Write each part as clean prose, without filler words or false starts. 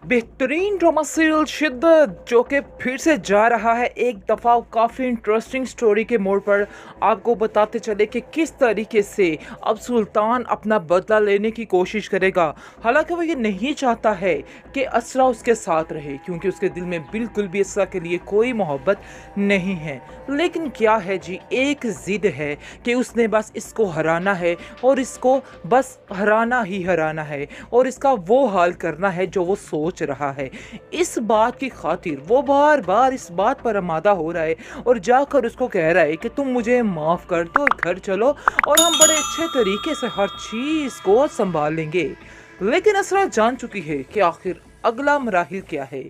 बेहतरीन drama serial शिद्दत जो कि फिर से जा रहा है एक दफ़ा काफ़ी इंटरेस्टिंग स्टोरी के मोड़ पर। आपको बताते चले कि किस तरीके से अब सुल्तान अपना बदला लेने की कोशिश करेगा। हालांकि वो ये नहीं चाहता है कि असरा उसके साथ रहे, क्योंकि उसके दिल में बिल्कुल भी असरा के लिए कोई मोहब्बत नहीं है। लेकिन क्या है जी, एक ज़िद है कि उसने बस इसको हराना है और इसको बस हराना ही हराना है और इसका वो हाल करना है जो वो सोच रहा है। इस बात की खातिर वो बार बार इस बात पर आमादा हो रहा है और जाकर उसको कह रहा है कि तुम मुझे माफ़ कर दो और घर चलो और हम बड़े अच्छे तरीके से हर चीज़ को संभाल लेंगे। लेकिन असरा जान चुकी है कि आखिर अगला मराहिल क्या है।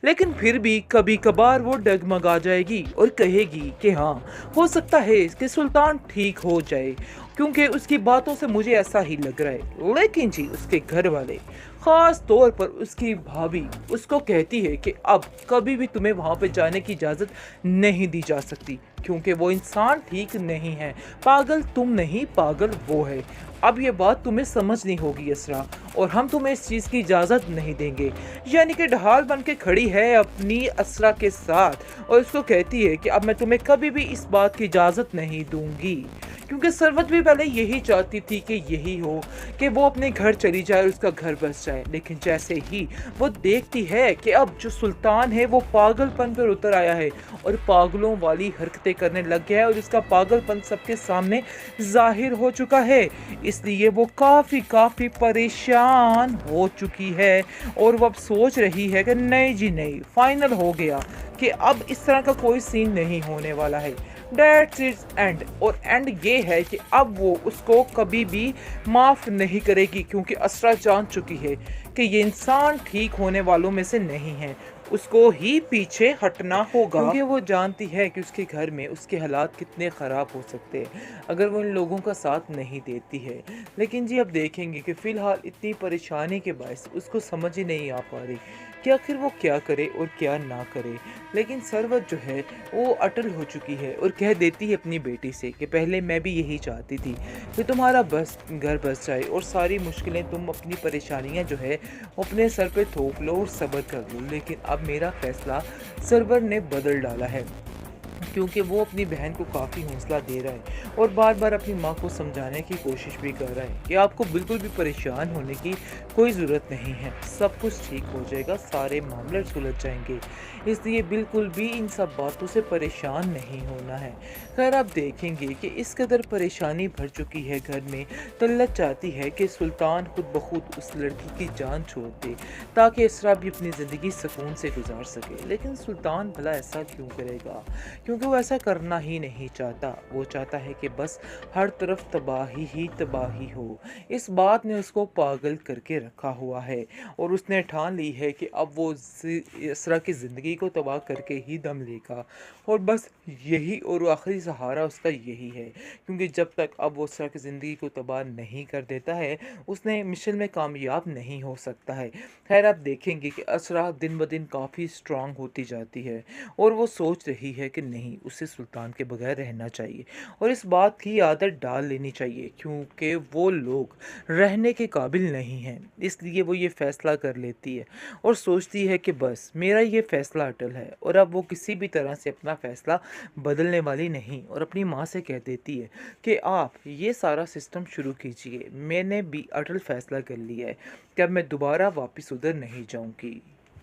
लेकिन फिर भी कभी कभार वो डगमगा जाएगी और कहेगी कि हाँ, हो सकता है कि सुल्तान ठीक हो जाए, क्योंकि उसकी बातों से मुझे ऐसा ही लग रहा है। लेकिन जी उसके घर वाले, ख़ास तौर पर उसकी भाभी, उसको कहती है कि अब कभी भी तुम्हें वहाँ पे जाने की इजाज़त नहीं दी जा सकती, क्योंकि वो इंसान ठीक नहीं है। पागल तुम नहीं, पागल वो है। अब ये बात तुम्हें समझनी होगी असरा, और हम तुम्हें इस चीज़ की इजाज़त नहीं देंगे। यानी कि ढाल बन के खड़ी है अपनी असरा के साथ और उसको कहती है कि अब मैं तुम्हें कभी भी इस बात की इजाज़त नहीं दूंगी, क्योंकि सरवत भी पहले यही चाहती थी कि यही हो कि वो अपने घर चली जाए और उसका घर बस जाए। लेकिन जैसे ही वो देखती है कि अब जो सुल्तान है वो पागलपन पर उतर आया है और पागलों वाली हरकतें करने लग गया है और उसका पागलपन सबके सामने जाहिर हो चुका है, इसलिए वो काफ़ी परेशान हो चुकी है। और वो अब सोच रही है कि नहीं जी नहीं, फाइनल हो गया कि अब इस तरह का कोई सीन नहीं होने वाला है। डेट्स इज एंड, और एंड ये है कि अब वो उसको कभी भी माफ़ नहीं करेगी, क्योंकि असरा जान चुकी है कि ये इंसान ठीक होने वालों में से नहीं है। उसको ही पीछे हटना होगा, क्योंकि वो जानती है कि उसके घर में उसके हालात कितने ख़राब हो सकते हैं अगर वो इन लोगों का साथ नहीं देती है। लेकिन जी अब देखेंगे कि फ़िलहाल इतनी परेशानी के बायस उसको समझ ही नहीं आ पा रही कि आखिर वो क्या करे और क्या ना करे। लेकिन सरवत जो है वो अटल हो चुकी है और कह देती है अपनी बेटी से कि पहले मैं भी यही चाहती थी कि तुम्हारा बस घर बस जाए और सारी मुश्किलें, तुम अपनी परेशानियां जो है अपने सर पे थोप लो और सब्र कर लो। लेकिन अब मेरा फैसला सरवर ने बदल डाला है, क्योंकि वो अपनी बहन को काफ़ी हौसला दे रहा है और बार बार अपनी माँ को समझाने की कोशिश भी कर रहा है कि आपको बिल्कुल भी परेशान होने की कोई ज़रूरत नहीं है, सब कुछ ठीक हो जाएगा, सारे मामले सुलझ जाएंगे, इसलिए बिल्कुल भी इन सब बातों से परेशान नहीं होना है। खैर आप देखेंगे कि इस कदर परेशानी भर चुकी है घर में, तल्लत चाहती है कि सुल्तान खुद ब खुद उस लड़की की जान छोड़ दे ताकि इसरा भी अपनी ज़िंदगी सुकून से गुजार सके। लेकिन सुल्तान भला ऐसा क्यों करेगा, क्योंकि वो ऐसा करना ही नहीं चाहता। वो चाहता है कि बस हर तरफ तबाही ही तबाही हो। इस बात ने उसको पागल करके रखा हुआ है और उसने ठान ली है कि अब वो इसरा की ज़िंदगी को तबाह करके ही दम लेगा और बस यही और आखिरी सहारा उसका यही है, क्योंकि जब तक अब वो इसरा की ज़िंदगी को तबाह नहीं कर देता है उसने मिशन में कामयाब नहीं हो सकता है। खैर आप देखेंगे कि असरा दिन ब दिन काफ़ी स्ट्रांग होती जाती है और वो सोच रही है कि नहीं, उसे सुल्तान के बगैर रहना चाहिए और इस बात की आदत डाल लेनी चाहिए, क्योंकि वो लोग रहने के काबिल नहीं हैं। इसलिए वो ये फ़ैसला कर लेती है और सोचती है कि बस मेरा ये फ़ैसला अटल है और अब वो किसी भी तरह से अपना फ़ैसला बदलने वाली नहीं, और अपनी माँ से कह देती है कि आप ये सारा सिस्टम शुरू कीजिए, मैंने भी अटल फ़ैसला कर लिया है कि अब मैं दोबारा वापस उधर नहीं जाऊँगी।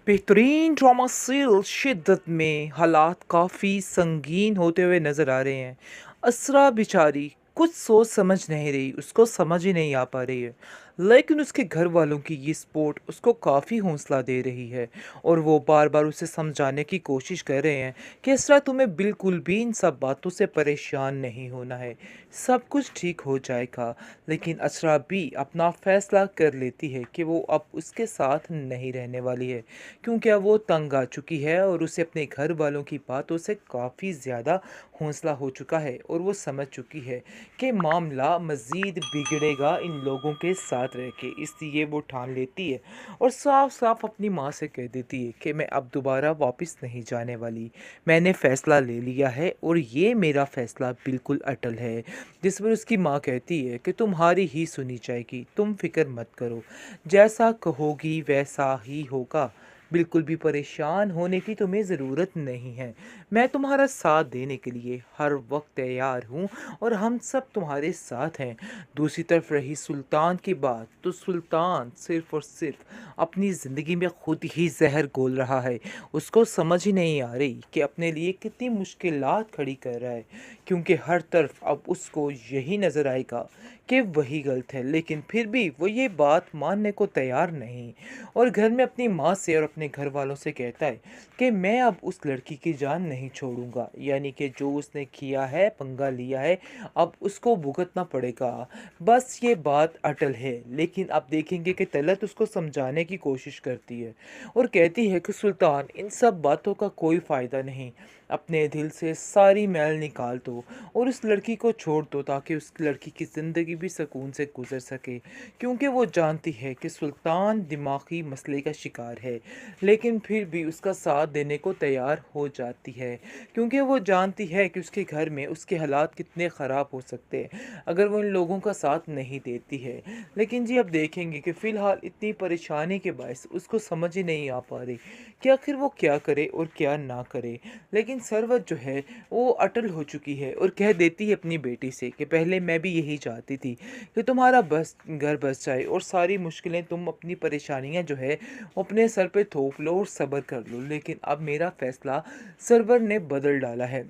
बेहतरीन ड्रामा सीरियल शिद्दत में हालात काफ़ी संगीन होते हुए नज़र आ रहे हैं। असरा बेचारी कुछ सोच समझ नहीं रही, उसको समझ ही नहीं आ पा रही है। लेकिन उसके घर वालों की ये सपोर्ट उसको काफ़ी हौसला दे रही है और वो बार बार उसे समझाने की कोशिश कर रहे हैं कि असरा तुम्हें बिल्कुल भी इन सब बातों से परेशान नहीं होना है, सब कुछ ठीक हो जाएगा। लेकिन असरा भी अपना फ़ैसला कर लेती है कि वो अब उसके साथ नहीं रहने वाली है, क्योंकि अब वो तंग आ चुकी है और उसे अपने घर वालों की बातों से काफ़ी ज़्यादा हौसला हो चुका है और वो समझ चुकी है कि मामला मज़ीद बिगड़ेगा इन लोगों के साथ याद रखे, इसलिए वो ठान लेती है और साफ साफ अपनी माँ से कह देती है कि मैं अब दोबारा वापस नहीं जाने वाली। मैंने फ़ैसला ले लिया है और ये मेरा फ़ैसला बिल्कुल अटल है। जिस पर उसकी माँ कहती है कि तुम्हारी ही सुनी जाएगी, तुम फ़िक्र मत करो, जैसा कहोगी वैसा ही होगा। बिल्कुल भी परेशान होने की तुम्हें ज़रूरत नहीं है। मैं तुम्हारा साथ देने के लिए हर वक्त तैयार हूँ और हम सब तुम्हारे साथ हैं। दूसरी तरफ रही सुल्तान की बात, तो सुल्तान सिर्फ़ और सिर्फ़ अपनी ज़िंदगी में खुद ही ज़हर घोल रहा है। उसको समझ ही नहीं आ रही कि अपने लिए कितनी मुश्किलात खड़ी कर रहा है, क्योंकि हर तरफ अब उसको यही नज़र आएगा कि वही गलत है, लेकिन फिर भी वो ये बात मानने को तैयार नहीं और घर में अपनी माँ से और अपने घर वालों से कहता है कि मैं अब उस लड़की की जान नहीं छोड़ूंगा, यानी कि जो उसने किया है, पंगा लिया है, अब उसको भुगतना पड़ेगा। बस ये बात अटल है। लेकिन अब देखेंगे कि तलत उसको समझाने की कोशिश करती है और कहती है कि सुल्तान, इन सब बातों का कोई फ़ायदा नहीं, अपने दिल से सारी मैल निकाल दो और उस लड़की को छोड़ दो ताकि उस लड़की की ज़िंदगी भी सुकून से गुजर सके, क्योंकि वो जानती है कि सुल्तान दिमागी मसले का शिकार है, लेकिन फिर भी उसका साथ देने को तैयार हो जाती है, क्योंकि वो जानती है कि उसके घर में उसके हालात कितने ख़राब हो सकते हैं अगर वो इन लोगों का साथ नहीं देती है। लेकिन जी अब देखेंगे कि फ़िलहाल इतनी परेशानी के बायस उसको समझ ही नहीं आ पा रही कि आखिर वो क्या करे और क्या ना करे। लेकिन सरवत जो है वो अटल हो चुकी है और कह देती है अपनी बेटी से कि पहले मैं भी यही चाहती थी कि तुम्हारा बस घर बस जाए और सारी मुश्किलें, तुम अपनी परेशानियां जो है वो अपने सर पे थोप लो और सब्र कर लो, लेकिन अब मेरा फ़ैसला सरवर ने बदल डाला है,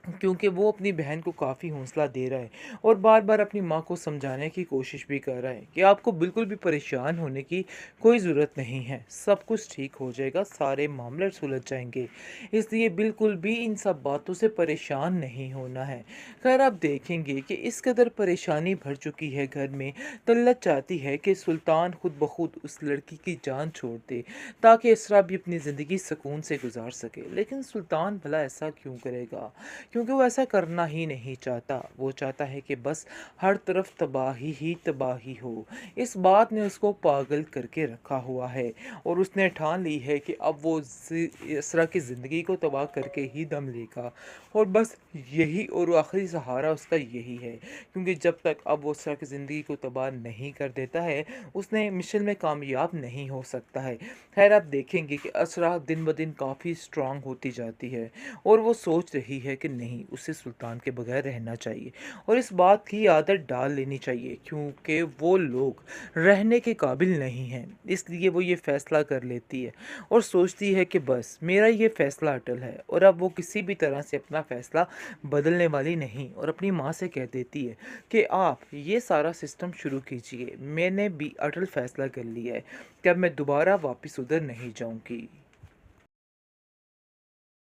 क्योंकि वो अपनी बहन को काफ़ी हौसला दे रहा है और बार बार अपनी माँ को समझाने की कोशिश भी कर रहा है कि आपको बिल्कुल भी परेशान होने की कोई ज़रूरत नहीं है, सब कुछ ठीक हो जाएगा, सारे मामले सुलझ जाएंगे, इसलिए बिल्कुल भी इन सब बातों से परेशान नहीं होना है। खैर आप देखेंगे कि इस कदर परेशानी भर चुकी है घर में, तल्लत चाहती है कि सुल्तान खुद ब खुद उस लड़की की जान छोड़ दे ताकि इसरा भी अपनी ज़िंदगी सुकून से गुजार सके। लेकिन सुल्तान भला ऐसा क्यों करेगा, क्योंकि वो ऐसा करना ही नहीं चाहता। वो चाहता है कि बस हर तरफ तबाही ही तबाही हो। इस बात ने उसको पागल करके रखा हुआ है और उसने ठान ली है कि अब वो इसरा की ज़िंदगी को तबाह करके ही दम लेगा और बस यही और आखिरी सहारा उसका यही है, क्योंकि जब तक अब वो इसरा की ज़िंदगी को तबाह नहीं कर देता है उसने मिशन में कामयाब नहीं हो सकता है। खैर आप देखेंगे कि असरा दिन ब दिन काफ़ी स्ट्रांग होती जाती है और वो सोच रही है कि नहीं, उसे सुल्तान के बगैर रहना चाहिए और इस बात की आदत डाल लेनी चाहिए, क्योंकि वो लोग रहने के काबिल नहीं हैं। इसलिए वो ये फ़ैसला कर लेती है और सोचती है कि बस मेरा ये फ़ैसला अटल है और अब वो किसी भी तरह से अपना फ़ैसला बदलने वाली नहीं, और अपनी माँ से कह देती है कि आप ये सारा सिस्टम शुरू कीजिए, मैंने भी अटल फ़ैसला कर लिया है कि अब मैं दोबारा वापस उधर नहीं जाऊँगी।